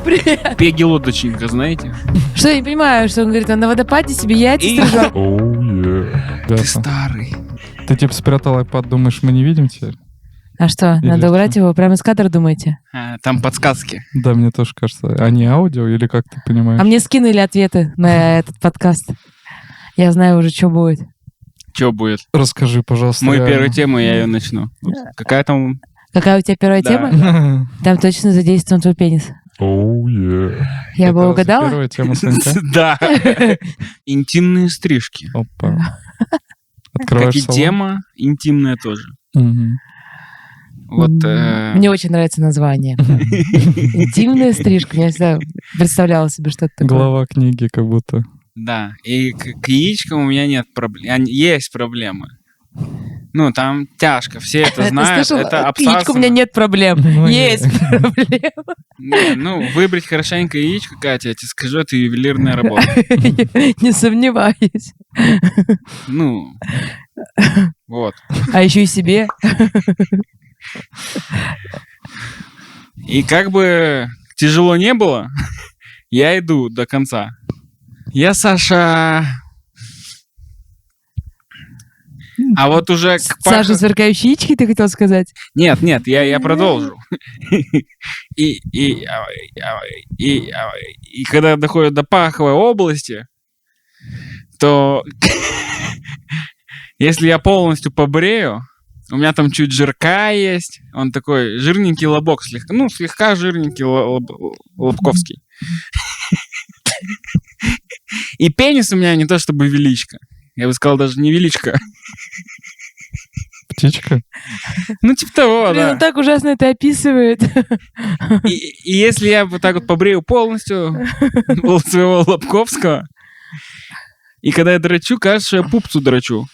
Привет. Пеги-лодочника, знаете? Что, я не понимаю, что он говорит, он на водопаде себе яйца стрижет. Ты старый. Ты типа спрятал iPad, думаешь, мы не видим теперь? А что, Или надо что? убрать его прямо из кадра, думаете? Там подсказки. Да, мне тоже кажется. А не аудио или как ты понимаешь? А мне скинули ответы на этот подкаст. Я знаю уже, что будет. Что будет? Расскажи, пожалуйста. Мою реально. первую тему, я ее начну. Какая там... Какая у тебя первая Да. тема? Там точно задействован твой пенис. Я бы Это угадала? первая тема Санька? Да. Интимные стрижки. Опа. Как Открываешь и салон? тема, интимная тоже. Мгм. Вот... Мне очень нравится название. Интимная стрижка. Я всегда представляла себе что-то такое. Глава книги как будто. Да. И к яичкам у меня нет проблем. Есть проблемы. Ну, там тяжко. Все это Ты знают. слышал? Это К яичку у меня обсасано. нет проблем. Ну, Есть проблемы. Не, ну, выбрать хорошенько яичко, Катя, я тебе скажу, это ювелирная работа. Не сомневаюсь. Ну, вот. А еще и себе. И как бы тяжело не было, я иду до конца. Я, Саша... А вот уже к Саша, сверкающие яички, ты хотел сказать? Нет, я продолжу. И когда доходит до паховой области, то если я полностью побрею, у меня там чуть жирка есть, он такой жирненький лобок, слегка жирненький лобковский. И пенис у меня не то чтобы величко. Я бы сказал, даже не величко. Птичка? Ну, типа того, Блин, да. он так ужасно это описывает. И если я вот так вот побрею полностью своего Лобковского, и когда я дрочу, кажется, что я пупцу дрочу.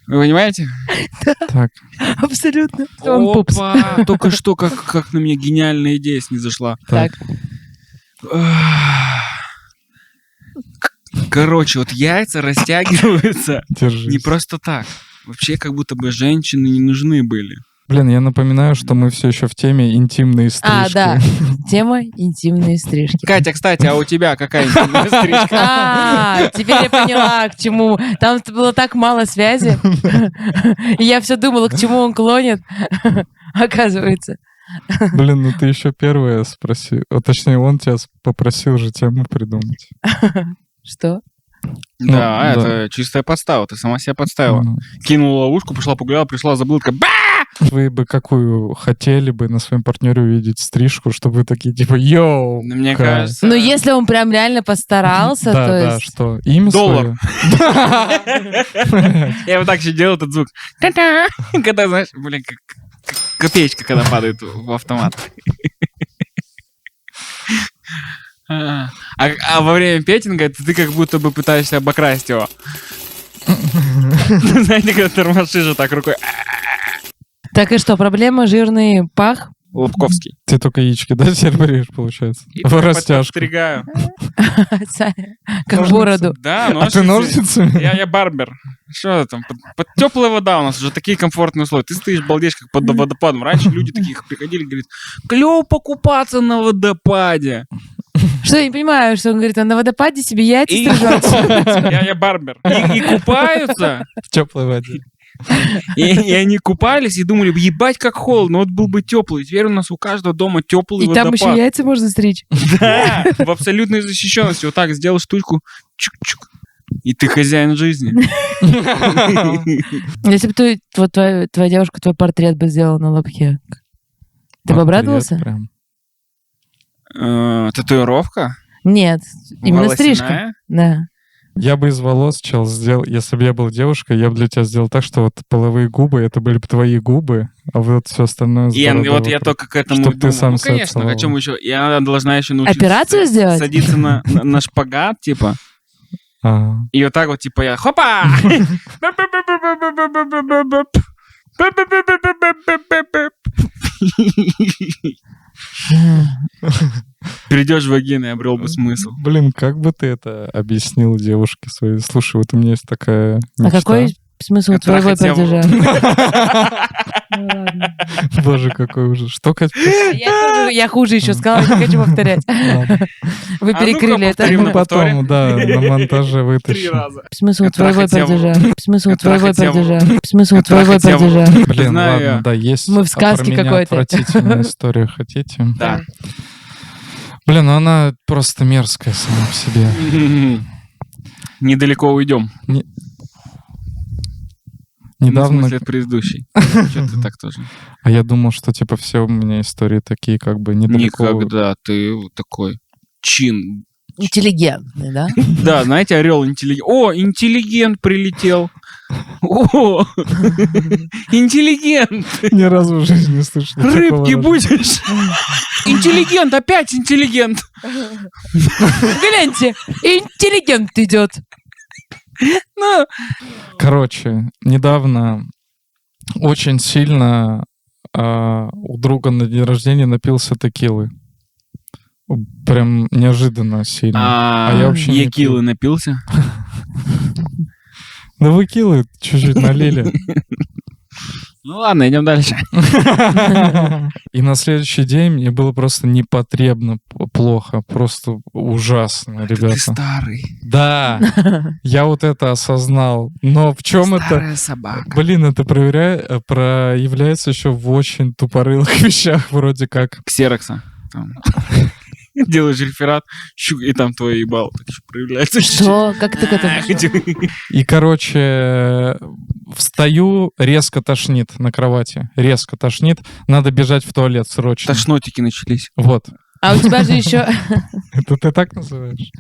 Вы понимаете? Так. Абсолютно. Он пупс. Опа! Только что как на меня гениальная идея снизошла. Так. Короче, вот яйца растягиваются Держись. не просто так. Вообще, как будто бы женщины не нужны были. Блин, я напоминаю, что мы все еще в теме интимные стрижки. А, да. Тема интимные стрижки. Катя, кстати, а у тебя какая интимная стрижка? А, теперь я поняла, к чему. Там было так мало связи. И я все думала, к чему он клонит. Оказывается. Блин, ну ты еще первая спросил. Точнее, он тебя попросил же тему придумать. Что? Ну, Да, да. это чистая подстава. Ты сама себя подставила. Ну, Кинула ловушку, пошла погуляла, пришла, забыла, такая ба! Вы бы какую хотели бы на своем партнере увидеть стрижку, чтобы вы такие типа йоу. Ну, мне кайф». кажется... Ну, если он прям реально постарался, Да, то да, есть... что? Имя Доллар. свое? Я вот так еще делал этот звук. Та-та! Когда, знаешь, блин, как копеечка, когда падает в автомат. А во время петинга ты как будто бы пытаешься обокрасть его. Знаете, когда тормошишь же так рукой. Так и что, проблема жирный пах? Лобковский. Ты только яички, да, теперь бреешь, получается? И В растяжку. подстригаю. Как бороду. Да, А ты ножницами? Я барбер. Что там? Теплая вода у нас уже такие комфортные условия. Ты стоишь, балдеешь, как под водопадом. Раньше люди такие приходили и говорят, клево покупаться на водопаде. Что, я не понимаю, что он говорит, он на водопаде себе яйца И- стрижет. Я барбер. И купаются. В теплой воде. И они купались и думали, ебать, как холодно, вот был бы теплый. Теперь у нас у каждого дома теплый И там еще водопад. яйца можно стричь. Да, в абсолютной защищенности. Вот так сделал штучку, чук-чук, и ты хозяин жизни. Если бы вот твоя девушка твой портрет бы сделала на лобке, ты бы обрадовался? Прям. Татуировка? Нет, именно Волосяная? стрижка. Да. Я бы из волос, чел, сделал, если бы я был девушкой, я бы для тебя сделал так, что вот половые губы, это были бы твои губы, а вот все остальное с И бородой вот я вокруг. только к этому Чтоб ты думал. сам Ну, себя конечно, целовал. о чем еще? И она должна еще научиться Операцию сделать? садиться на шпагат, типа, Ага. и вот так вот, типа, я хопа! Перейдешь в вагину, и обрел бы смысл. Блин, как бы ты это объяснил девушке своей? Слушай, вот у меня есть такая А мечта. какой Смысл твоего пердежа? Ну ладно. Боже, какой ужас. Что, Кать? Я хуже еще сказала, не хочу повторять. Ладно. Вы А ну-ка, перекрыли это. повтори. Мы потом, да, на монтаже 3 вытащим. раза. Смысл твоего Трахать пердежа? Смысл твоего Трахать я пердежа? Смысл твоего Трахать я пердежа? Блин, Знаю ладно, я. да, есть. Мы в сказке про меня какой-то. отвратительная история, хотите? Да. Блин, ну она просто мерзкая сама по себе. Недалеко уйдем. В Недавно, смысле, от предыдущей. Что ты так тоже? а я думал, что типа все у меня истории такие как бы недалеко. Никогда. Ты вот такой чин. Интеллигентный, да? Да, знаете, орел интеллигент. О, интеллигент прилетел. О, интеллигент. Ни разу в жизни не слышал. такого Рыбки даже. будешь? Интеллигент, опять интеллигент. Гляньте, интеллигент идет. Ну, Короче, недавно очень сильно у друга на день рождения напился текилы. Прям неожиданно сильно. Я вообще не Якилы пью. напился? Да вы килы чуть-чуть налили. Ну ладно, идем дальше. И на следующий день мне было просто непотребно плохо. Просто ужасно, Ты ребята. старый. Да, я вот это осознал. Но в чем это? Старая собака. Блин, это проявляется еще в очень тупорылых вещах, вроде как. Ксерокса. Там. Делаешь реферат, и там твое ебало так еще проявляется. Что? Как ты к этому пришел? И, короче, встаю, резко тошнит на кровати. Резко тошнит. Надо бежать в туалет срочно. Тошнотики начались. Вот. А у тебя же еще Это ты так называешь?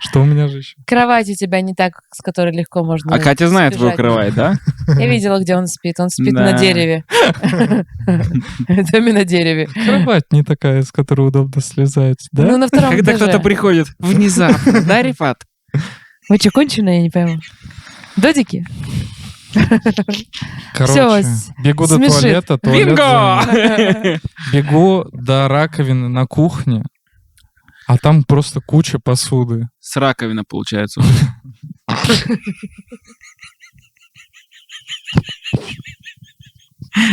Что у меня же еще? кровать у тебя не так, с которой легко можно А Катя знает твою сбежать. кровать, да? Я видела, где он спит. Он спит Да. на дереве. В доме на дереве. Кровать не такая, с которой удобно слезать, Ну, да? на втором Когда этаже. кто-то приходит внезапно, да, Рифат? Вы что, конченые, я не пойму? Додики? Короче, Всё, бегу до смешит. туалета, туалет занят. Бинго! Бегу до раковины на кухне, а там просто куча посуды. С раковина, получается.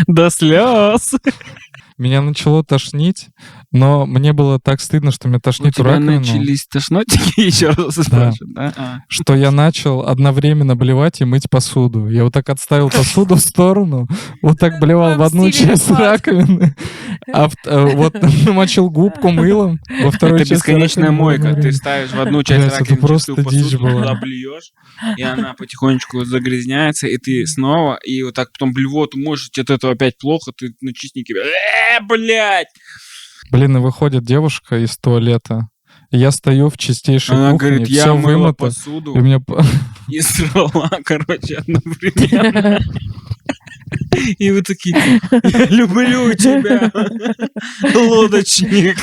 До слез. Меня начало тошнить, но мне было так стыдно, что меня У тошнит в тебя раковину, начались тошнотики, еще раз спрашиваю, да? А. что я начал одновременно блевать и мыть посуду. Я вот так отставил посуду в сторону, вот так блевал в одну стиле часть Рифат. раковины, вот намочил губку мылом, во вторую Это часть бесконечная раковины мойка. Ты одновременно. ставишь в одну часть Блядь, это раковины просто чистую дичь посуду, была. туда блюешь, и она потихонечку загрязняется, и ты снова, и вот так потом блевоту можешь, от этого опять плохо, ты на чистенький, блядь! Блин, и выходит девушка из туалета, и я стою в чистейшей Она кухне, говорит, я все мыла вымыто, посуду и мне... и срала, короче, одновременно. И вы такие, я люблю тебя, лодочник.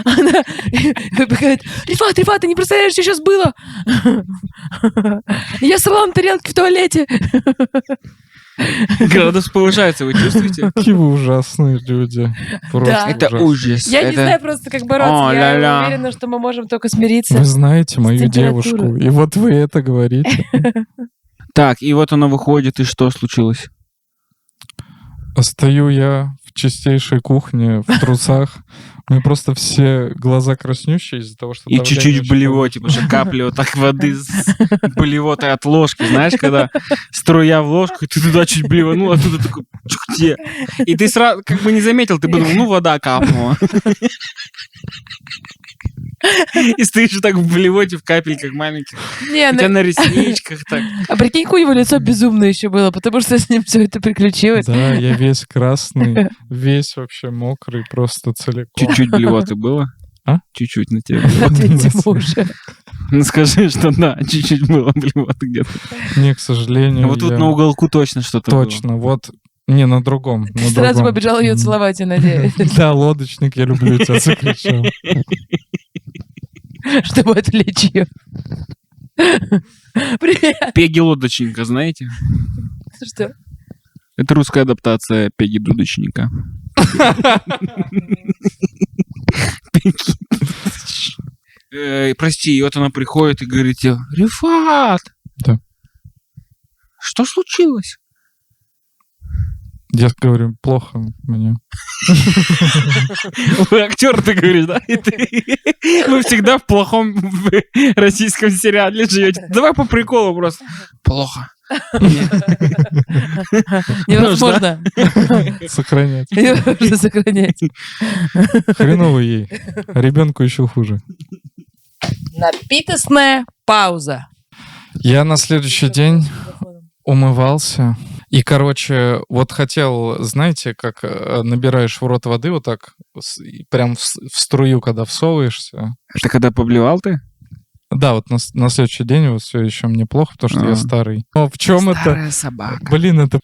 Она говорит, Рифат, ты не представляешь, что сейчас было? Я срала на тарелке в туалете. Градус повышается, вы чувствуете? Какие вы ужасные люди. Просто Да. Это ужасные. ужас. Я не Это- знаю просто, как бороться. О, Я ля-ля. уверена, что мы можем только смириться. Вы знаете мою температурой. девушку, и вот вы это говорите. Так, и вот она выходит, и что случилось? Стою я в чистейшей кухне, в трусах. У меня просто все глаза краснющие из-за того, что... И давление чуть-чуть очень блевоте, потому что капли вот так воды с блевотой от ложки. Знаешь, когда струя в ложку, и ты туда чуть блеванул, а тут такой, где? И ты сразу как бы не заметил, ты бы думал, ну, вода капнула. И стоишь вот так в блевоте, в капельках маленьких. Не, У тебя на ресничках так. а прикинь, у него лицо безумное еще было, потому что с ним все это приключилось. Да, я весь красный, весь вообще мокрый, просто целиком. Чуть-чуть блевоты было? А? Чуть-чуть на тебе. Ответьте ему уже. Ну скажи, что да, чуть-чуть было блевоты где-то. Не, к сожалению, Вот тут я- на уголку точно что-то было. Точно, вот... Не, на другом. на Сразу другом. побежал ее целовать, я надеюсь, Да, лодочник, я люблю тебя, закричал. чтобы отвлечь ее. Привет. Пеги лодочника, знаете? Что? Это русская адаптация Пеги Дудочника. Пеги Дудочник. Прости, и вот она приходит и говорит тебе, Рифат! Да. Что что случилось? Я говорю, плохо мне. Вы актер, ты говоришь, да? Вы всегда в плохом российском сериале живете. Давай по приколу просто. Плохо. Невозможно. Сохранять. Невозможно сохранять. Хреново ей. Ребенку еще хуже. Напитостная пауза. Я на следующий день умывался. И, короче, вот хотел, знаете, как набираешь в рот воды вот так, прям в струю, когда всовываешься. Это когда поблевал ты? Да, вот на следующий день вот все еще мне плохо, потому что я старый. Но в чем это? Старая собака. Блин, это...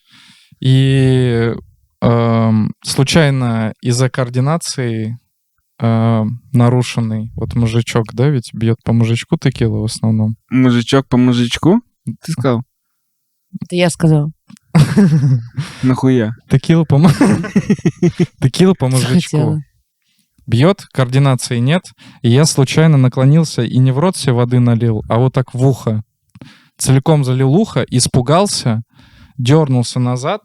И случайно из-за координации нарушенный, вот мужичок, да, ведь бьет по мужичку текила в основном. Мужичок по мужичку? Ты сказал? Это я сказал. Нахуя? Текила по мужичку. Захотела. Бьет, координации нет, и я случайно наклонился и не в рот себе воды налил, а вот так в ухо. Целиком залил ухо, испугался, дернулся назад,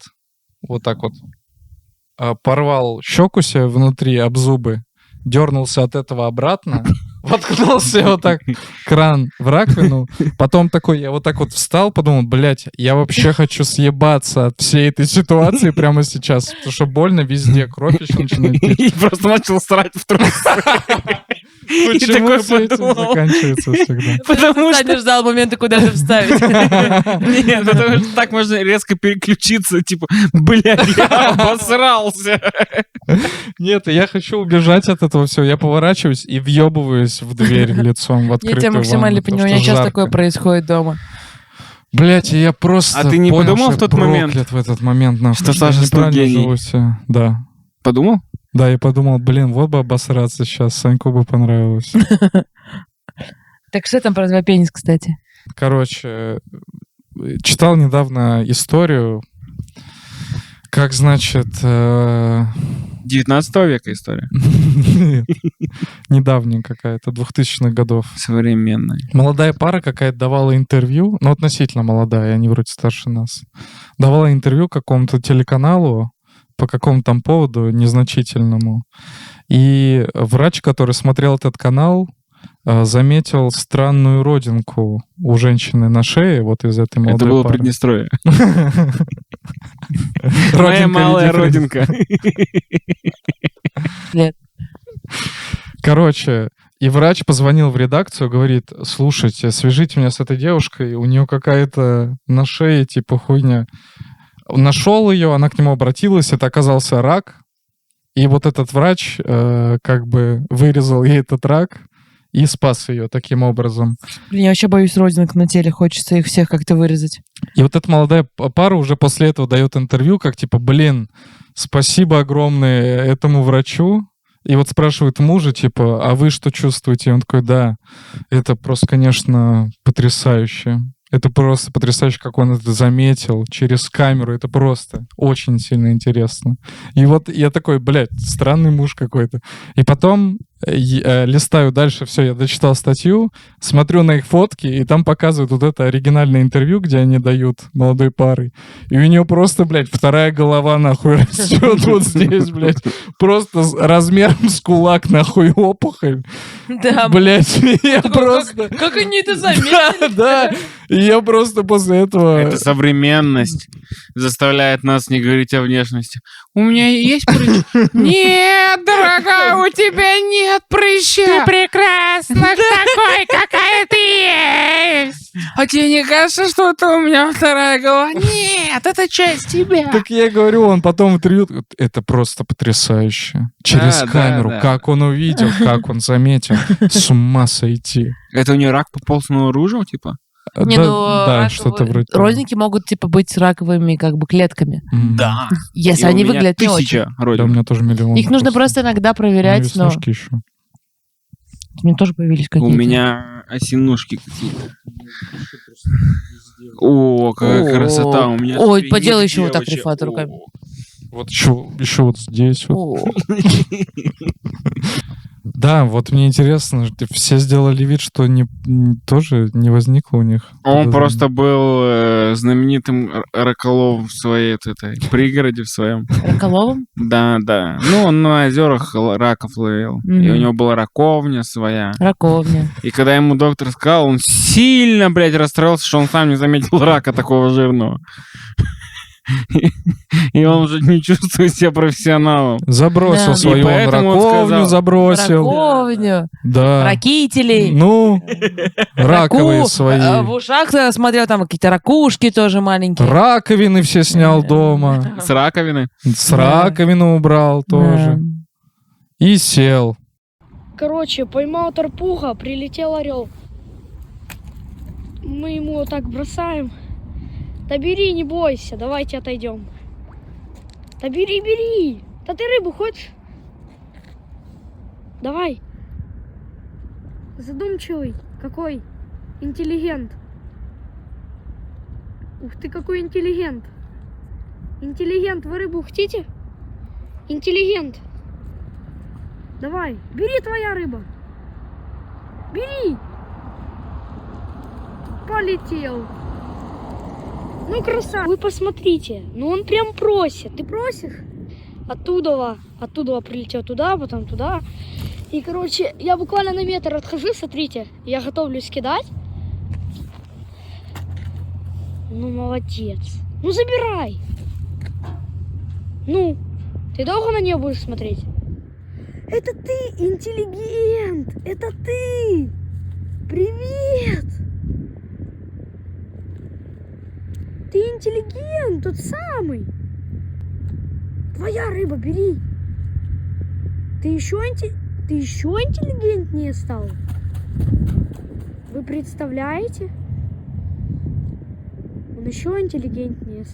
вот так вот, порвал щеку себе внутри об зубы, дернулся от этого обратно, воткнулся вот так кран в раковину, потом такой, я вот так вот встал, подумал, блядь, я вообще хочу съебаться от всей этой ситуации прямо сейчас, потому что больно везде, кровь еще начинает течь. И просто начал срать в трусы. Почему такой все этим подумал. заканчивается всегда? Потому Саня что... ждал момента, куда же вставить. Нет, потому что так можно резко переключиться, типа, блядь, я обосрался. Нет, я хочу убежать от этого всего. Я поворачиваюсь и въебываюсь в дверь лицом в Я открытую тебя максимально ванну, потому понимаю, у меня что сейчас жарко. такое происходит дома. Блять, я просто А ты не понял, подумал что в тот я момент, проклят в этот момент, нахуй, что Саша я неправильно Стугений? живу себя. Да. Подумал? Да, я подумал, блин, вот бы обосраться сейчас, Саньку бы понравилось. Так что там про два пенис, кстати? Короче, читал недавно историю, как, значит... 19 века история. Нет, недавняя какая-то, 2000-х годов. Современная. Молодая пара какая-то давала интервью, ну, относительно молодая, они вроде старше нас, давала интервью какому-то телеканалу по какому-то там поводу незначительному. И врач, который смотрел этот канал, заметил странную родинку у женщины на шее, вот из этой молодой Это было пары. Приднестровье. Моя Родинка в малая виде родинка. Короче, и врач позвонил в редакцию, говорит, слушайте, свяжите меня с этой девушкой, у нее какая-то на шее типа хуйня. Нашел ее, она к нему обратилась, это оказался рак. И вот этот врач как бы вырезал ей этот рак и спас ее таким образом. Блин, я вообще боюсь родинок на теле, хочется их всех как-то вырезать. И вот эта молодая пара уже после этого дает интервью, как типа, блин, спасибо огромное этому врачу. И вот спрашивает мужа, типа, а вы что чувствуете? И он такой, да, это просто, конечно, потрясающе. Это просто потрясающе, как он это заметил через камеру. Это просто очень сильно интересно. И вот я такой, блядь, странный муж какой-то. И потом листаю дальше, все, я дочитал статью, смотрю на их фотки, и там показывают вот это оригинальное интервью, где они дают молодой парой. И у нее просто, блядь, вторая голова нахуй растет вот здесь, блядь. Просто размером с кулак нахуй опухоль. Да, Блядь, я просто... Как они это заметили? Да, и я просто после этого... Это современность заставляет нас не говорить о внешности. У меня есть прыщ? Нет, дорогая, у тебя нет прыща. Ты прекрасна такой, какая ты есть. А тебе не кажется, что это у меня вторая голова? Нет, это часть тебя. Так я говорю, он потом в интервью... Это просто потрясающе. Через Да, камеру. да. Как он увидел, как он заметил. С ума сойти. Это у нее рак пополз наружу, типа? Не, Да, ну, да, раковые- что-то вроде того. Родинки могут, типа, быть раковыми, как бы, клетками. Да. Если И у они меня выглядят не очень. 1000 Да, у родинок. меня тоже миллион. Их нужно просто иногда проверять, но... Веснушки еще. У меня тоже появились У какие-то. меня осинушки какие-то. О, какая О, красота. У меня ой, теперь поделай есть еще вот так девочек. рифат руками. Вот еще вот здесь. Вот. О, Да, вот мне интересно, все сделали вид, что тоже не возникло у них. Он подозрений. просто был знаменитым раколовом в своей этой пригороде в своем. Раколовым? Да. Ну, он на озерах раков ловил. И у него была раковня своя. Раковня. И когда ему доктор сказал, он сильно, блядь, расстроился, что он сам не заметил рака такого жирного. И он уже не чувствует себя профессионалом. Забросил Да. свою И он поэтому он раковню, сказал- забросил. Раковню. Да. Ракителей. Ну, раковые Раку- свои. В ушах смотрел, там какие-то ракушки тоже маленькие. Раковины все снял дома. С раковины. С Да. раковину убрал тоже. И сел. Короче, поймал тарпуха, прилетел орел. Мы ему вот так бросаем. Да бери, не бойся, давайте отойдем. Да бери. Да ты рыбу хочешь? Давай. Задумчивый. Какой? Интеллигент. Ух ты, какой интеллигент. Интеллигент, вы рыбу хотите? Интеллигент. Давай, бери, твоя рыба. Бери. Полетел. Ну, красавец. Вы посмотрите. Ну, он прям просит. Ты просишь? Оттуда прилетел туда, потом туда. И, короче, я буквально на метр отхожу, смотрите. Я готовлюсь кидать. Ну, молодец. Ну, забирай. Ну, ты долго на нее будешь смотреть? Это ты, интеллигент! Это ты! Привет! Ты интеллигент, тот самый! Твоя рыба, бери! Ты еще интеллигентнее стал? Вы представляете? Он еще интеллигентнее стал.